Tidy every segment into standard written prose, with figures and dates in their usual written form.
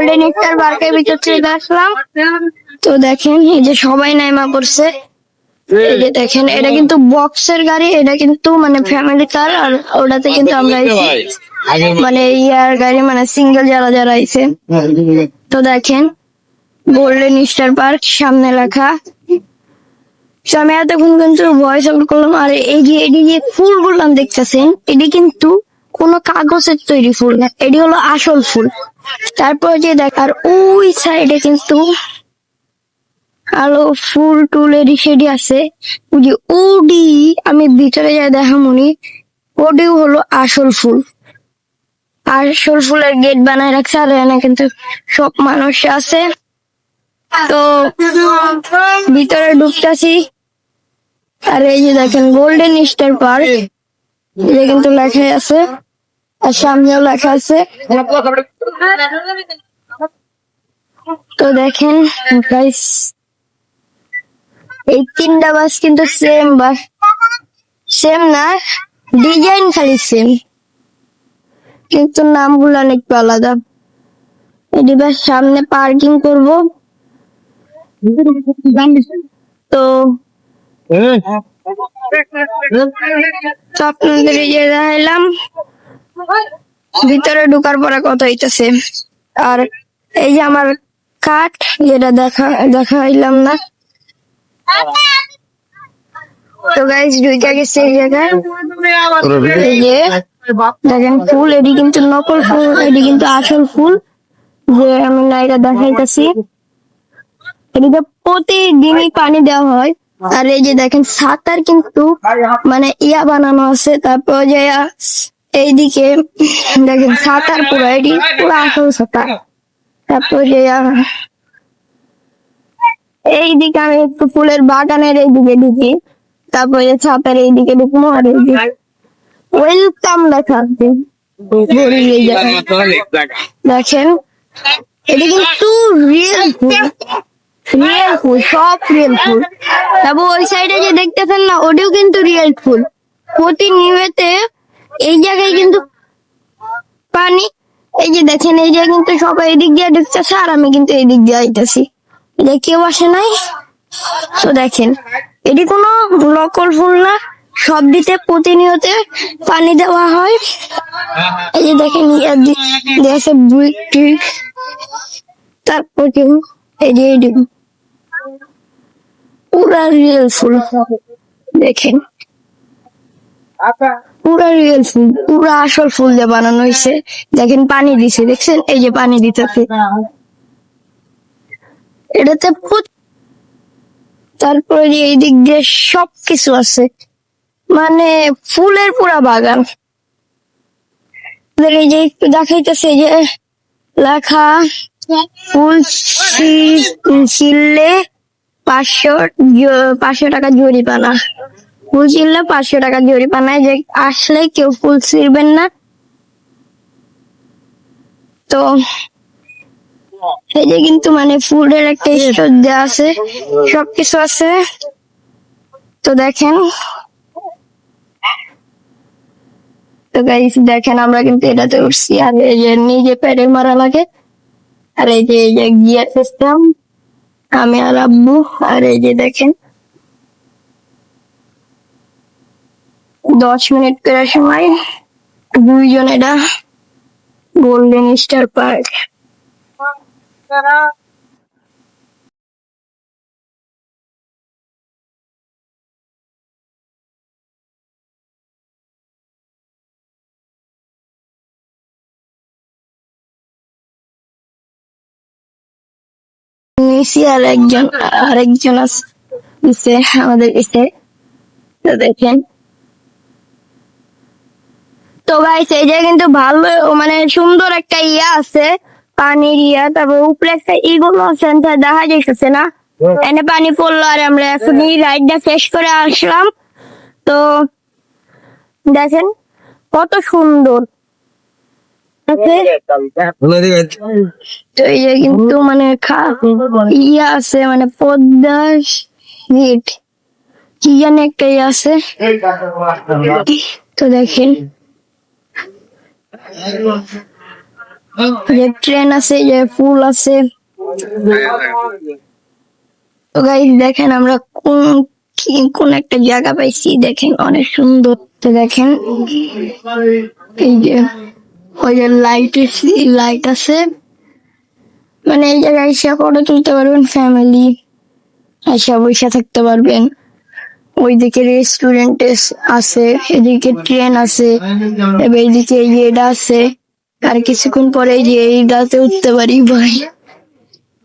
Golden star পার্কের ভিতর চলে আসলাম। তো দেখেন এই যে সবাই নাইমা পড়ছে। এই যে দেখেন এটা কিন্তু বক্সের গাড়ি, এটা কিন্তু মানে ফ্যামিলি কার, আর ওটাতে কিন্তু আমরা মানে ইয়ার গাড়ি, মানে সিঙ্গেল যারা যারা আইছে। তো দেখেন গোল্ডেন স্টার পার্ক সামনে লেখা। আমি এতক্ষণ কিন্তু ভয়েস ওভার করলাম। আর এই যে ফুল গুলাম দেখতেছেন, এটি কিন্তু কোনো কাগজের তৈরি ফুল না, এটি হলো আসল ফুল। তারপর যে দেখার ওই সাইডে কিন্তু আলো ফুল টুল এডি সেডি আছে। যে ওডি আমি ভিতরে যাই দেখামুনি, ওডিও হলো আসল ফুল। আসল ফুলের গেট বানায় রাখছে। আর এখানে কিন্তু সব মানুষ আছে। তো ভিতরে ঢুকতেছি। আর এই যে দেখেন গোল্ডেন স্টার পার্ক, এটা কিন্তু লেখাই আছে, আর সামনেও লেখা আছে। তো দেখেন গাইস, এই তিনটা বাস কিন্তু সেম বাস, সেম না, ডিজাইন খালি সেম, কিন্তু নামগুলো অনেক আলাদা। এটি বাস সামনে পার্কিং করব। তো আপনাদের এই যে দেখাইলাম, ভিতরে ঢুকার পরে কথা হইতেছে। আর এই যে আমার কাঠ, যেটা দেখাইলাম না। তো গাইস ঢুকে গেছে এই জায়গায়। এই যে দেখেন ফুল, এটি কিন্তু নকল ফুল, এটি কিন্তু আসল ফুল যে আমি নাইরা দেখাইতেছি। এটিতে প্রতিদিনই পানি দেওয়া হয়। আর এই যে দেখেন ছাতার কিন্তু মানে ইয়া বানানো আছে। তারপর যে এইদিকে দেখেন ছাতার পুরো, এটি পুরো আসল ছাতা। তারপর যে এইদিকে আমি একটু ফুলের বাগানের এইদিকে ঢুকি, তারপরে ছাতার এইদিকে ঢুকবো। আর এইদিকে ওয়েলকাম লেখা আছে। দেখেন এটা কিন্তু রিয়েল ফুল, রিয়েল ফুল, সব রিয়েল ফুল। তারপর ওই সাইডে যে দেখতেছেন না, ওটিও কিন্তু রিয়েল ফুল। প্রতিনিয়তে এই জায়গায় কিন্তু পানি। এই যে দেখেন এই যে কিন্তু সবাই এদিক দিয়ে ঢুকতেছে, আর আমি কিন্তু এদিক দিয়ে আইতেছি, এটা কেউ আসে নাই। তো দেখেন এটি কোনো নকল ফুল না, সব দিতে প্রতিনিয়ত পানি দেওয়া হয়। এই যে দেখেন আছে ব্রিক, তারপর এই যে পুরা রিয়েল ফুল। দেখেন পুরা রিয়েল ফুল, পুরা আসল ফুল দিয়ে বানানো হয়েছে। দেখেন পানি দিছে, দেখছেন এই যে পানি দিতেছে এটাতে। তারপরে এই দিক দিয়ে সবকিছু আছে, মানে ফুলের পুরা বাগান। এই যে একটু দেখাইতেছে যে লেখা ফুল ছিললে 500 টাকা জরিমানা। ফুল ছিললে 500 টাকা জরিমানায়, যে আসলে কেউ ফুল ছিঁড়বেন না। তো এই যে কিন্তু মানে ফুলের একটা স্টোর দেওয়া আছে, সবকিছু আছে। তো দেখেন, তো গাইস দেখেন আমরা কিন্তু এটাতে উঠছি। আর এই যে নিজে প্যাডেল মারা লাগে। আর এই যে গিয়ার সিস্টেম, আমি আর আব্বু। আর এই যে দেখেন 10 মিনিট করে সময়, দুইজন। এটা গোল্ডেন স্টার পার্ক। নিচে আর আরেকজন আছে আমাদের কাছে। তো দেখেন, তো গাইস এই যে কিন্তু ভালো, মানে সুন্দর একটা ইয়া আছে, পানির ইয়া। তারপর উপরে একটা ইগল সেন্টার দেখা যাইতেছে না, এনে পানি পড়লো। আর আমরা এখনই রাইডটা শেষ করে আসলাম। তো দেখেন কত সুন্দর। তো এই যে কিন্তু মানে ইয়া আছে, মানে পদ্মা গেট কি জানি একটা ইয়ে আছে। তো দেখেন যে ট্রেন আছে, যে ফুল আছে। তো গাইস দেখেন আমরা কোন একটা জায়গা পাইছি, দেখেন অনেক সুন্দর। তো দেখেন এই যে ওই যে লাইট আছে, মানে এই জায়গায় এসে ফটো তুলতে পারবেন, ফ্যামিলি এসে বসে থাকতে পারবেন। ওইদিকে রেস্টুরেন্ট আছে, এদিকে ট্রেন আছে, এবার এইদিকে এই যে এটা আছে। আর কিছুক্ষণ পরে এই যে এইটাতে উঠতে পারি ভাই,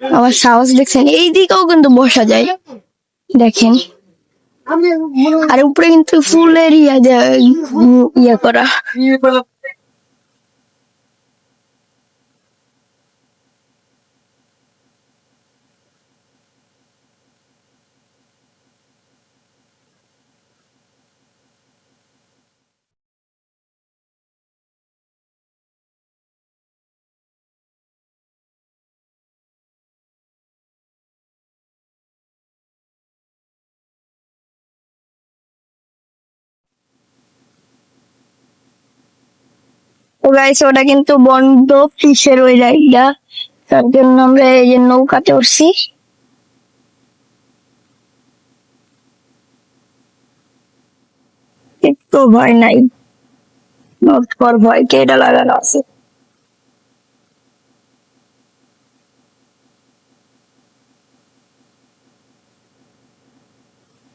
আমার সাহস দেখছেন। এইদিকেও কিন্তু বসা যায়, দেখেন। আর উপরে কিন্তু ফুলের ইয়া করা। তো গাইস ওটা কিন্তু বন্ধ, ফিশের ওই রাইডটা। তার জন্য আমরা এই যে নৌকাতে উঠছি। একটু ভয় নাই, নট ফর ভয় কে এটা লাগানো আছে।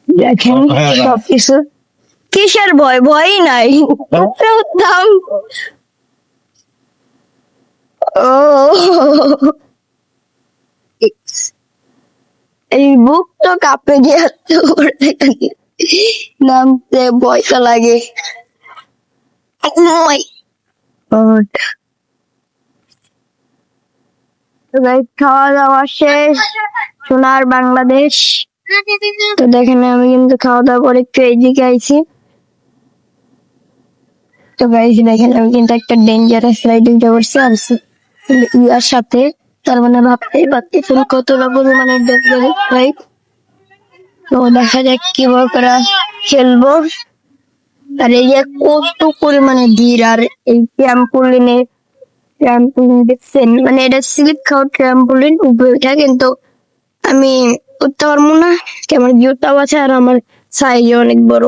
দেখেন সবকিছু, কিসের ভয়? ভয়ই নাই, উপরে উঠতাম। ও এই বুক তো কাঁপে গিয়ে নামতে ভয়টা লাগে। Oh my God. তো guys, খাওয়া দাওয়া শেষ, সোনার বাংলাদেশ। তো দেখেন আমি কিন্তু খাওয়া দাওয়া করে একটু এইদিকে আইছি। তো গাইস দেখেন আমি কিন্তু একটা ডেঞ্জারাস রাইড উঠে পড়ছি আর ইয়ার সাথে। তার মানে ভাবতেই পারতেছেন কতটা পরিমাণে ডেঞ্জারাস রাইড। তো দেখা যাক কিভাবে করে খেলবো। আর এই যে কত পরিমাণে ভিড়, আর এই ট্রাম্পোলিন দেখছেন, মানে এটা স্লিপ খাওয়া ট্রাম্পোলিন, উপরে ওঠা কিন্তু আমি উঠতে পারবো না, আমার জুতাও আছে আর আমার সাইজ অনেক বড়।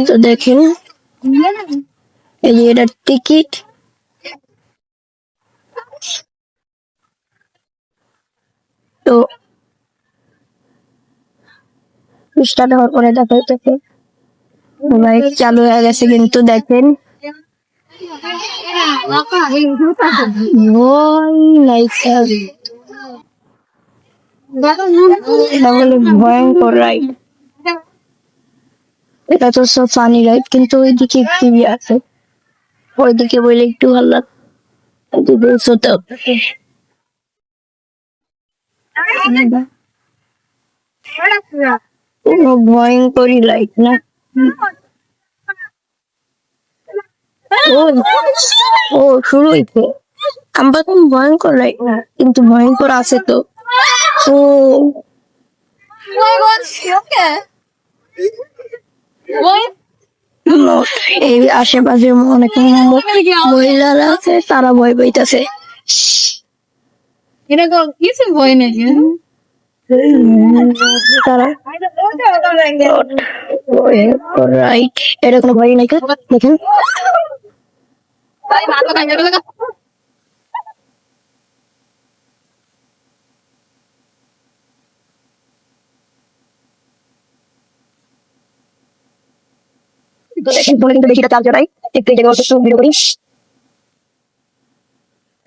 তো দেখেন এই যে এটার টিকিট। তো স্টার্ট হওয়ার পরে দেখা যাচ্ছে লাইট চালু হয়ে গেছে, কিন্তু দেখেন ভয়ঙ্কর রাইড। এটা তো সব ফানি রাইড, কিন্তু ওইদিকে টিভি আছে, ওইদিকে বইলে একটু ভালো লাগতো। কোনো ভয়ঙ্করই লাইট না। ও ও শুরু হইছে। আমরা তো ভয়ঙ্কর লাইট না, কিন্তু ভয়ঙ্কর আছে তো। ও এই আশেপাশে অনেক মহিলারা আছে, তারা ভয় পাইতেছে। কিছু ভয় নেই। তারা রাইট, এটা কোনো ভয় নাই। দেখেন কিন্তু বেশিটা চার্জ নাই, একটু এই জায়গায় একটু ভিডিও করি।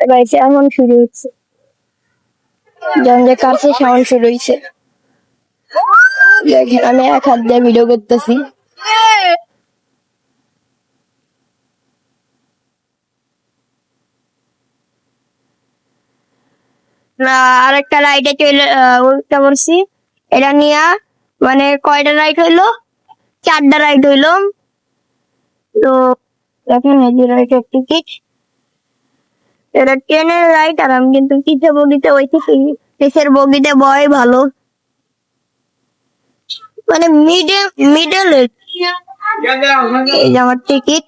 এবার এমন শুরু হচ্ছে, যখন যে কাছে সাউন্ড শুরু হয়েছে। দেখেন আমি এক হাত দিয়ে ভিডিও করতেছি। না, আরেকটা রাইডে চলে উঠতে পারছি। এটা নিয়ে মানে কয়টা রাইড হইলো? 4টা রাইড হইলো। তো দেখেন এই যে রাইডের টিকিট, এটা ট্রেনের রাইড, আর আমি কিন্তু কিসের বগিতে, ওই থেকে কিসের বগিতে বয় ভালো, মানে মিডল। এই যে আমার টিকিট,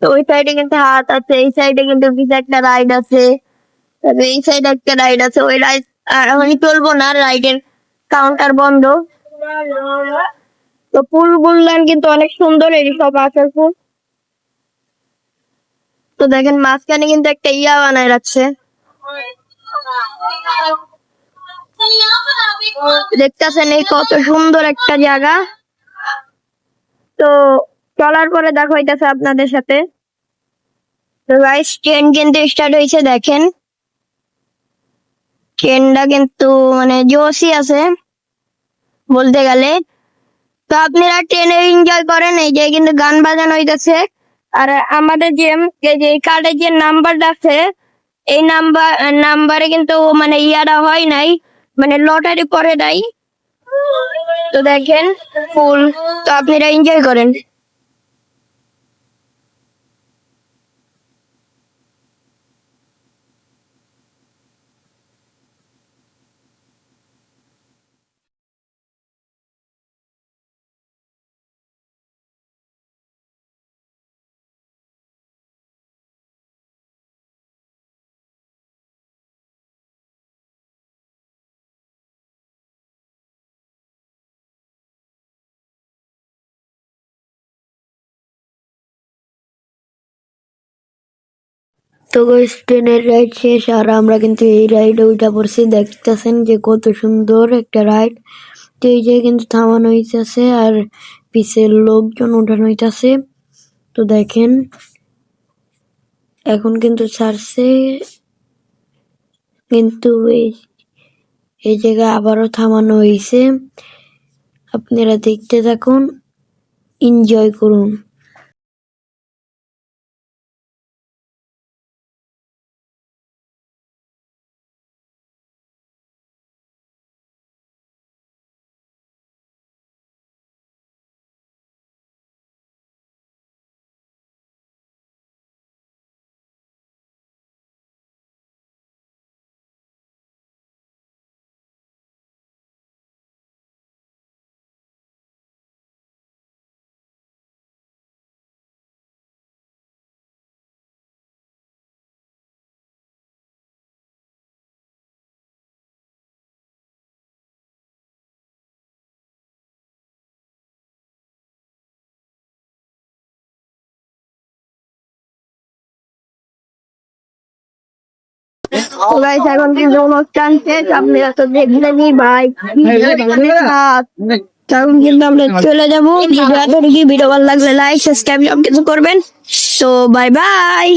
তো ওই সাইডে কিন্তু হাত আছে, এই সাইডে কিন্তু কিছু একটা রাইড আছে, তবে এই সাইডে একটা রাইড আছে, ওই রাইড আর আমি চলবো না, রাইডের কাউন্টার বন্ধ। তো ফুল গুলান কিন্তু অনেক সুন্দর, এই সব আচার ফুল। তো দেখেন মাঝখানে কিন্তু একটা ইয়া বানায় রাখছে, দেখতেছেন এই কত সুন্দর একটা জায়গা। তো চলার পরে দেখা হইতেছে আপনাদের সাথে। তো গাইস ট্রেন কিন্তু স্টার্ট হয়েছে, দেখেন ট্রেনটা কিন্তু মানে জোশই আছে বলতে গেলে। তো আপনারা ট্রেনে এনজয় করেন, এই যে কিন্তু গান বাজানো হইতেছে। আর আমাদের যে এই যে কার্ডে যে নাম্বারটা আছে, এই নাম্বারে কিন্তু মানে ইয়াটা হয় নাই, মানে লটারি করে নাই। তো দেখেন ফুল, তো আপনারা এনজয় করেন। তো গাইস ট্রেনের রাইড শেষ, আর আমরা কিন্তু এই রাইডে উঠা পড়ছি, দেখতেছেন যে কত সুন্দর একটা রাইড। তো এই যে কিন্তু থামানো হইতেছে আর পিছের লোকজন উঠানো হইতেছে। তো দেখেন এখন কিন্তু ছাড়ছে, কিন্তু এই জায়গায় আবারও থামানো হয়েছে। আপনারা দেখতে থাকুন, এনজয় করুন। গাইস এখন কিন্তু অনুষ্ঠান শেষ, আপনারা তো দেখলেনই ভাই, তখন কিন্তু আমরা চলে যাবো। ভিডিও ভালো লাগলে লাইক সাবস্ক্রাইব সব কিছু করবেন। তো বাই বাই।